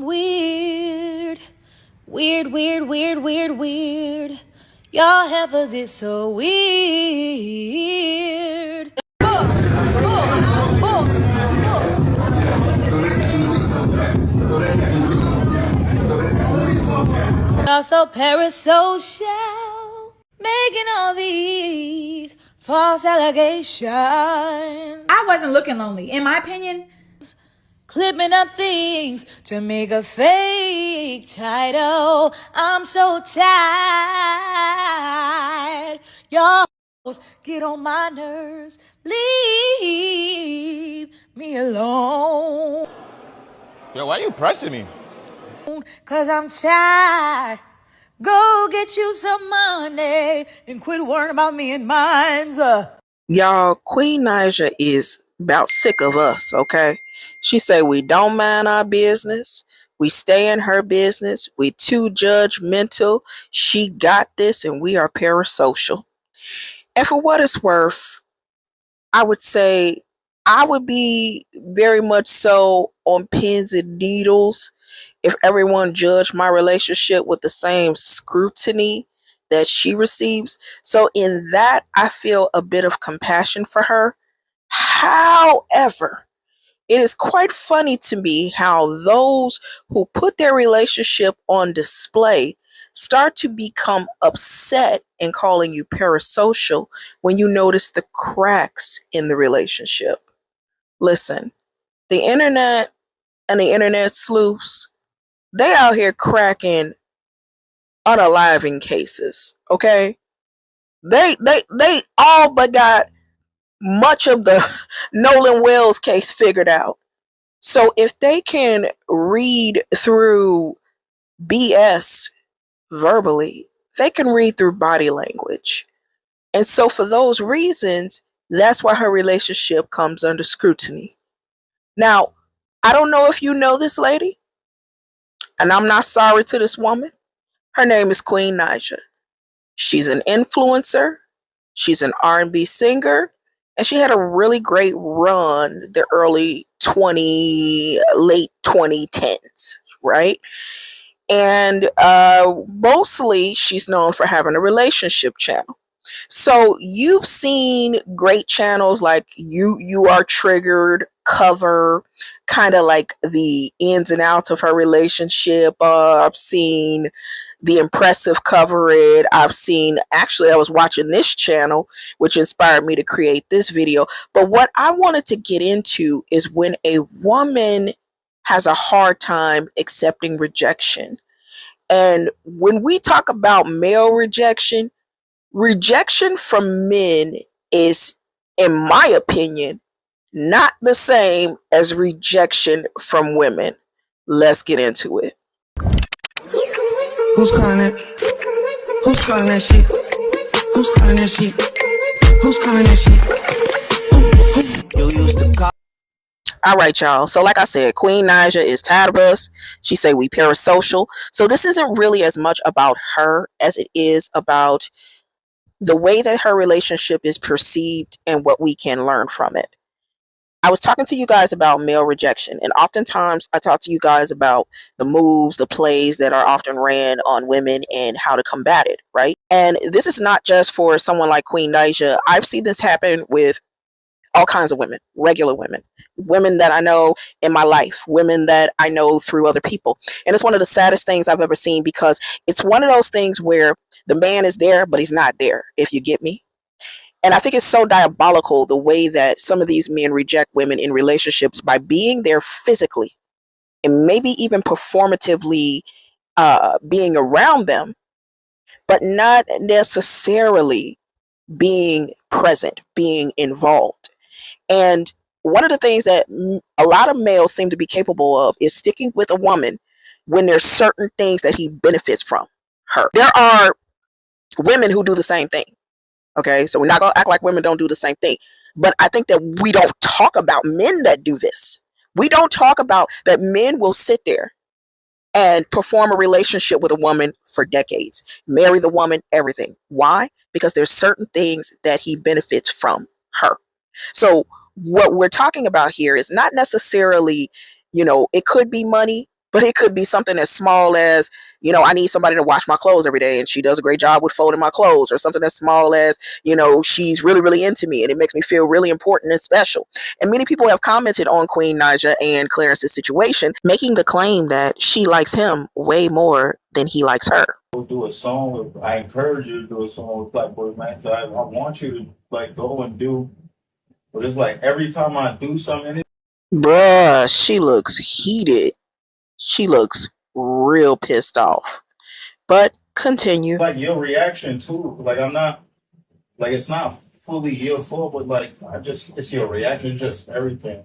Weird, weird, weird, weird, weird, weird. Y'all heifers is so weird. Y'all so parasocial, making all these false allegations. I wasn't looking lonely. In my opinion, clipping up things to make a fake title. I'm so tired. Y'all get on my nerves. Leave me alone. Yo, why you pressing me? Cause I'm tired. Go get you some money and quit worrying about me and mine. Y'all, Queen Naija is about sick of us, okay? She say we don't mind our business. We stay in her business. We too judgmental. She got this and we are parasocial. And for what it's worth, I would say I would be very much so on pins and needles if everyone judged my relationship with the same scrutiny that she receives. So in that, I feel a bit of compassion for her. However, it is quite funny to me how those who put their relationship on display start to become upset and calling you parasocial when you notice the cracks in the relationship. Listen, the internet and the internet sleuths, they out here cracking unaliving cases, okay? They all but got much of the Nolan Wells case figured out. So if they can read through BS verbally, they can read through body language. And so for those reasons, that's why her relationship comes under scrutiny. Now, I don't know if you know this lady, and I'm not sorry to this woman. Her name is Queen Naija. She's an influencer. She's an R&B singer. And she had a really great run the late 2010s, right? And mostly she's known for having a relationship channel. So you've seen great channels like You Are Triggered cover kind of like the ins and outs of her relationship. I've seen The Impressive cover it. Actually, I was watching this channel, which inspired me to create this video. But what I wanted to get into is when a woman has a hard time accepting rejection. And when we talk about male rejection, rejection from men is, in my opinion, not the same as rejection from women. Let's get into it. Who's calling that? Who's calling that shit? Who's calling that shit? Who's calling that shit? You used to call. All right, y'all. So like I said, Queen Naija is tired of us. She say we parasocial. So this isn't really as much about her as it is about the way that her relationship is perceived and what we can learn from it. I was talking to you guys about male rejection, and oftentimes I talk to you guys about the moves, the plays that are often ran on women and how to combat it, right? And this is not just for someone like Queen Naija. I've seen this happen with all kinds of women, regular women, women that I know in my life, women that I know through other people. And it's one of the saddest things I've ever seen because it's one of those things where the man is there, but he's not there, if you get me. And I think it's so diabolical the way that some of these men reject women in relationships by being there physically and maybe even performatively being around them, but not necessarily being present, being involved. And one of the things that a lot of males seem to be capable of is sticking with a woman when there's certain things that he benefits from her. There are women who do the same thing. Okay, so we're not going to act like women don't do the same thing. But I think that we don't talk about men that do this. We don't talk about that men will sit there and perform a relationship with a woman for decades, marry the woman, everything. Why? Because there's certain things that he benefits from her. So what we're talking about here is not necessarily It could be money, but it could be something as small as, I need somebody to wash my clothes every day and she does a great job with folding my clothes, or something as small as, she's really, really into me and it makes me feel really important and special. And many people have commented on Queen Naija and Clarence's situation, making the claim that she likes him way more than he likes her. Do a song with, I encourage you to do a song with Black Boy Man. So I want you to like go and do, but it's like every time I do something, Bruh, she looks heated. She looks real pissed off. But continue. like your reaction too. Like I'm not, like it's not fully your fault, but like it's your reaction, just everything.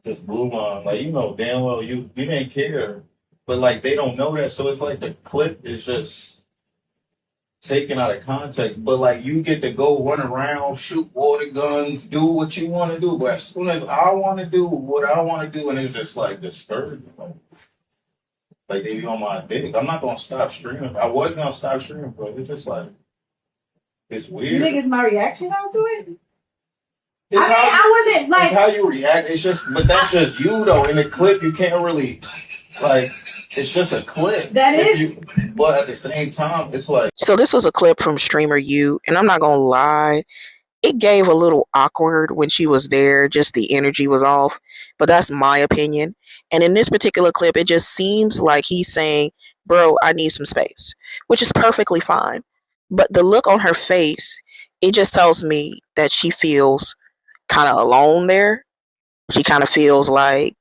Just blew on. Like damn well you didn't care, but like they don't know that, so it's like the clip is just taken out of context. But like you get to go run around, shoot water guns, do what you want to do. But as soon as I want to do what I want to do, and it's just like discouraging. Like they be on my dick. I'm not gonna stop streaming. I was gonna stop streaming, but it's just like it's weird. You think it's my reaction out to it? It's I wasn't like. It's how you react. It's just, but that's just you though. In the clip, you can't really like. It's just a clip. That is. But at the same time, it's like. So this was a clip from streamer You, and I'm not gonna lie, it gave a little awkward when she was there. Just the energy was off, but that's my opinion. And in this particular clip, it just seems like he's saying, "Bro, I need some space," which is perfectly fine. But the look on her face, it just tells me that she feels kind of alone there. She kind of feels like,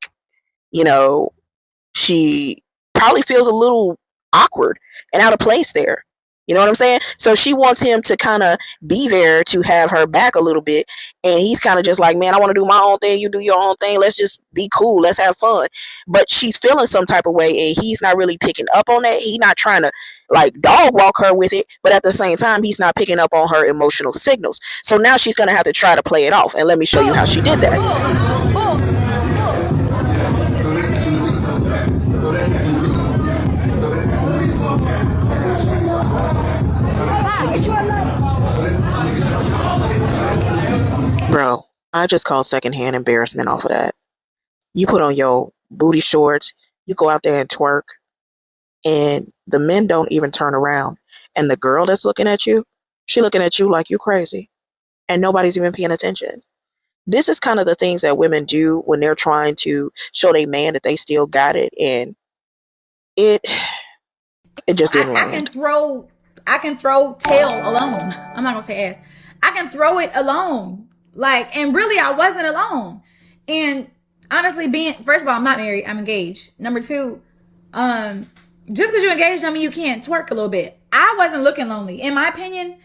she probably feels a little awkward and out of place there. You know what I'm saying? So she wants him to kind of be there to have her back a little bit. And he's kind of just like, man, I want to do my own thing. You do your own thing. Let's just be cool. Let's have fun. But she's feeling some type of way and he's not really picking up on that. He's not trying to like dog walk her with it. But at the same time, he's not picking up on her emotional signals. So now she's going to have to try to play it off. And let me show you how she did that. Bro, I just call secondhand embarrassment off of that. You put on your booty shorts, you go out there and twerk, and the men don't even turn around. And the girl that's looking at you, she looking at you like you crazy. And nobody's even paying attention. This is kind of the things that women do when they're trying to show their man that they still got it. And it just didn't land. I can throw tail alone. I'm not gonna say ass. I can throw it alone. Like, and really I wasn't alone. And honestly, first of all, I'm not married, I'm engaged. Number two, just because you're engaged, I mean you can't twerk a little bit. I wasn't looking lonely. In my opinion,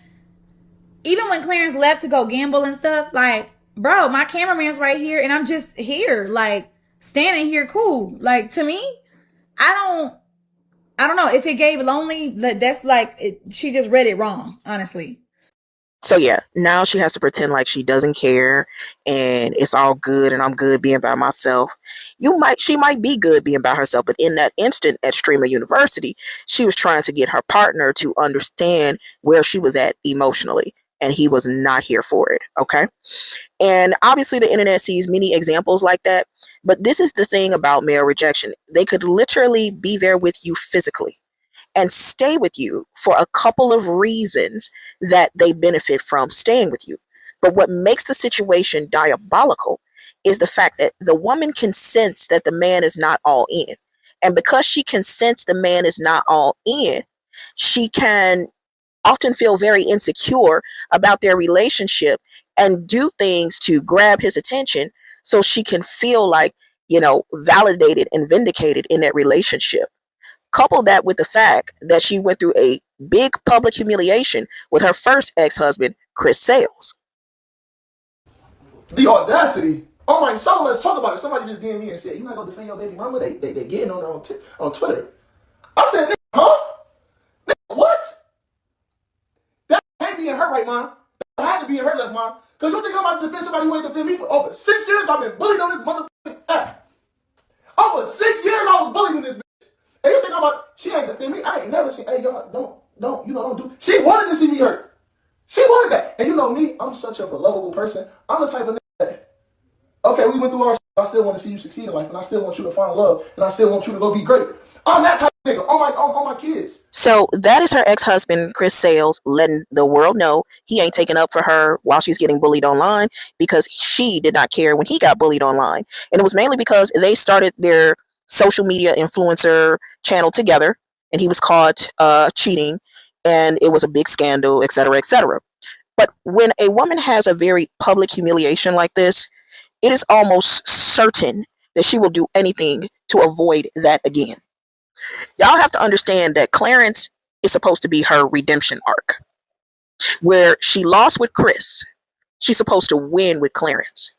even when Clarence left to go gamble and stuff, like, bro, my cameraman's right here and I'm just here, like, standing here cool. Like, to me, I don't know if it gave lonely. That's like she just read it wrong, honestly. So yeah, now she has to pretend like she doesn't care and it's all good and I'm good being by myself. She might be good being by herself, but in that instant at Streamer University, she was trying to get her partner to understand where she was at emotionally, and he was not here for it. Okay. And obviously the internet sees many examples like that, but this is the thing about male rejection. They could literally be there with you physically and stay with you for a couple of reasons that they benefit from staying with you. But what makes the situation diabolical is the fact that the woman can sense that the man is not all in. And because she can sense the man is not all in, she can often feel very insecure about their relationship and do things to grab his attention so she can feel like, validated and vindicated in that relationship. Couple that with the fact that she went through a big public humiliation with her first ex-husband, Chris Sales. The audacity. All right, so let's talk about it. Somebody just DM'd me and said, "You not gonna defend your baby mama?" They getting on her on Twitter. I said, "Nigga, huh? Nigga, what? That can't be in her right mind. That had to be in her left mind. Cause you think I'm about to defend somebody who ain't defend me for over 6 years? I've been bullied on this motherfucking app. Over 6 years I was bullied in this bitch. And you think I'm about, she ain't defend me? I ain't never seen, hey, y'all, don't do. She wanted to see me hurt. She wanted that. And you know me, I'm such a lovable person. I'm the type of nigga that, okay, we went through our I still want to see you succeed in life, and I still want you to find love, and I still want you to go be great. I'm that type of nigga on my kids. So that is her ex-husband, Chris Sales, letting the world know he ain't taking up for her while she's getting bullied online, because she did not care when he got bullied online. And it was mainly because they started their social media influencer channel together, and he was caught cheating, and it was a big scandal, etc., etc. But when a woman has a very public humiliation like this, it is almost certain that she will do anything to avoid that again. Y'all have to understand that Clarence is supposed to be her redemption arc. Where she lost with Chris, she's supposed to win with Clarence.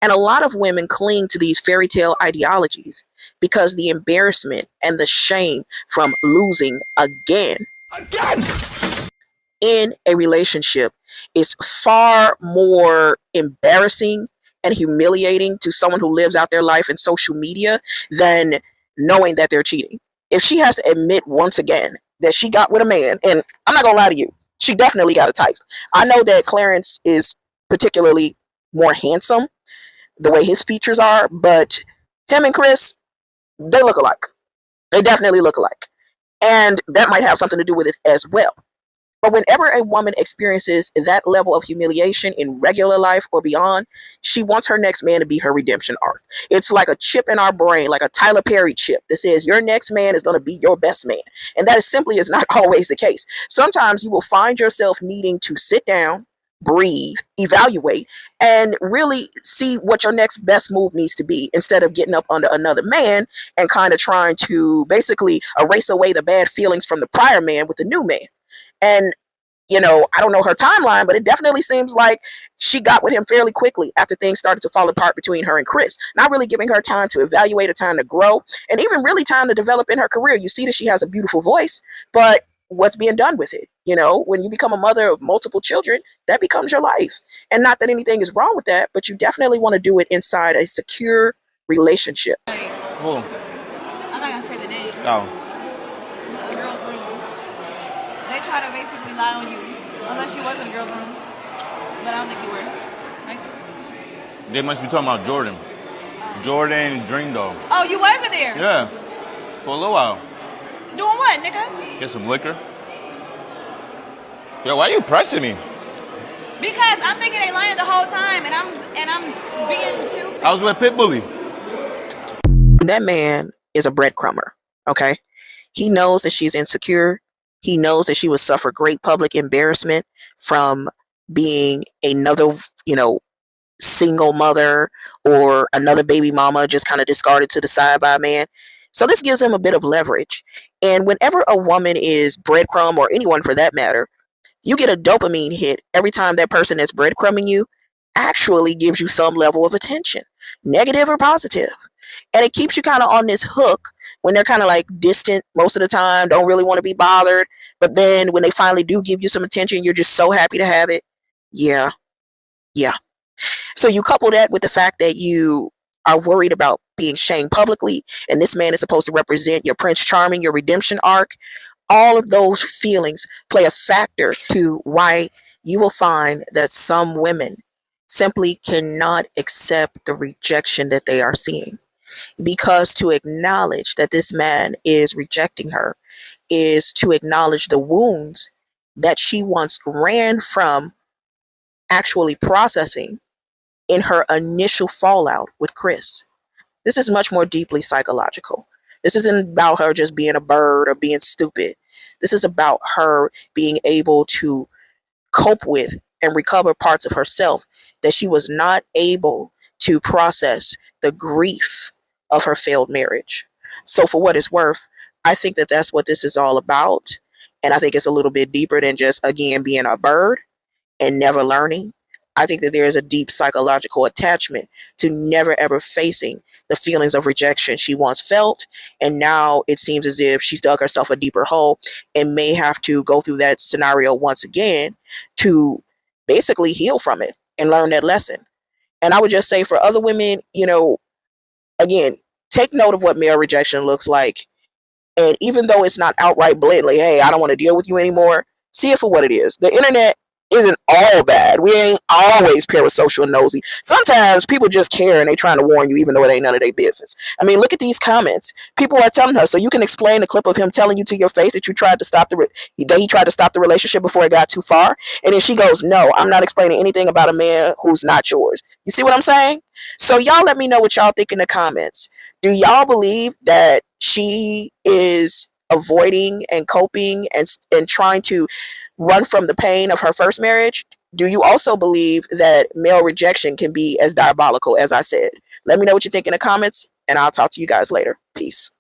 And a lot of women cling to these fairy tale ideologies because the embarrassment and the shame from losing again in a relationship is far more embarrassing and humiliating to someone who lives out their life in social media than knowing that they're cheating. If she has to admit once again that she got with a man, and I'm not gonna lie to you, she definitely got a type. I know that Clarence is particularly more handsome, the way his features are, but him and Chris, they look alike. They definitely look alike. And that might have something to do with it as well. But whenever a woman experiences that level of humiliation in regular life or beyond, she wants her next man to be her redemption arc. It's like a chip in our brain, like a Tyler Perry chip that says your next man is going to be your best man. And that simply is not always the case. Sometimes you will find yourself needing to sit down, breathe, evaluate, and really see what your next best move needs to be instead of getting up under another man and kind of trying to basically erase away the bad feelings from the prior man with the new man. And, I don't know her timeline, but it definitely seems like she got with him fairly quickly after things started to fall apart between her and Chris, not really giving her time to evaluate, a time to grow, and even really time to develop in her career. You see that she has a beautiful voice, but what's being done with it? When you become a mother of multiple children, that becomes your life. And not that anything is wrong with that, but you definitely want to do it inside a secure relationship. Who? I'm not gonna say the name. No. A girl's room. They try to basically lie on you, unless you was in a girl's room. But I don't think you were. Right? They must be talking about Jordan. Jordan Dream Dog. Oh, you wasn't there? Yeah. For a little while. Doing what, nigga? Get some liquor. Yo, why you pressing me? Because I'm thinking they lying the whole time, and I'm being too. I was with Pitbully. That man is a breadcrumber, okay? He knows that she's insecure. He knows that she would suffer great public embarrassment from being another, single mother or another baby mama just kind of discarded to the side by a man. So this gives him a bit of leverage. And whenever a woman is breadcrumb, or anyone for that matter, you get a dopamine hit every time that person that's breadcrumbing you actually gives you some level of attention, negative or positive. And it keeps you kind of on this hook when they're kind of like distant most of the time, don't really want to be bothered. But then when they finally do give you some attention, you're just so happy to have it. Yeah. So you couple that with the fact that you are worried about being shamed publicly, and this man is supposed to represent your Prince Charming, your redemption arc. All of those feelings play a factor to why you will find that some women simply cannot accept the rejection that they are seeing. Because to acknowledge that this man is rejecting her is to acknowledge the wounds that she once ran from actually processing in her initial fallout with Chris. This is much more deeply psychological. This isn't about her just being a bird or being stupid. This is about her being able to cope with and recover parts of herself that she was not able to process the grief of her failed marriage. So for what it's worth, I think that that's what this is all about. And I think it's a little bit deeper than just, again, being a bird and never learning. I think that there is a deep psychological attachment to never ever facing the feelings of rejection she once felt. And now it seems as if she's dug herself a deeper hole and may have to go through that scenario once again to basically heal from it and learn that lesson. And I would just say for other women, again, take note of what male rejection looks like. And even though it's not outright blatantly, hey, I don't want to deal with you anymore, see it for what it is. The internet isn't all bad. We ain't always parasocial and nosy. Sometimes people just care and they trying to warn you even though it ain't none of their business. I mean, look at these comments. People are telling her, so you can explain the clip of him telling you to your face that you tried to stop that he tried to stop the relationship before it got too far. And then she goes, no, I'm not explaining anything about a man who's not yours. You see what I'm saying? So y'all let me know what y'all think in the comments. Do y'all believe that she is avoiding and coping and trying to run from the pain of her first marriage? Do you also believe that male rejection can be as diabolical as I said? Let me know what you think in the comments, and I'll talk to you guys later. Peace.